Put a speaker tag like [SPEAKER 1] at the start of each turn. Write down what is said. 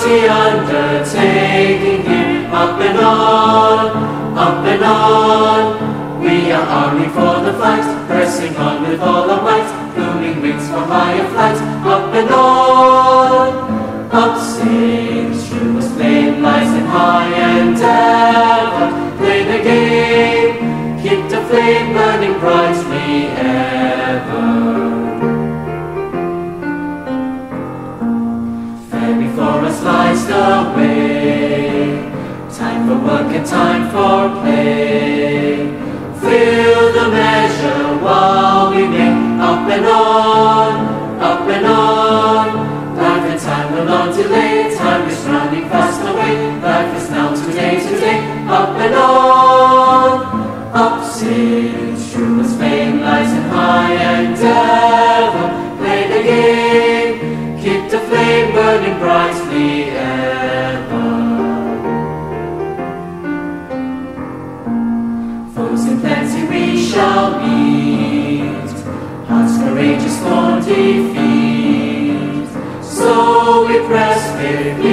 [SPEAKER 1] mighty undertaking here. Up and on, up and on. We are arming for the fight, pressing on with all our might, pluming wings for higher flight. Up and on, up sings truest flame, lies in high endeavor. Play the game, keep the flame burning brightly ever. Before us lies the way, time for work and time for play. Fill the measure while we make. Up and on, up and on. Life and time will not delay, time is running fast away. Life is now today, today. Up and on, up sings truest fame, lies in high endeavor. Play the game, keep the flame burning brightly ever. Foes in plenty we shall meet, hearts courageous for defeat. So we press with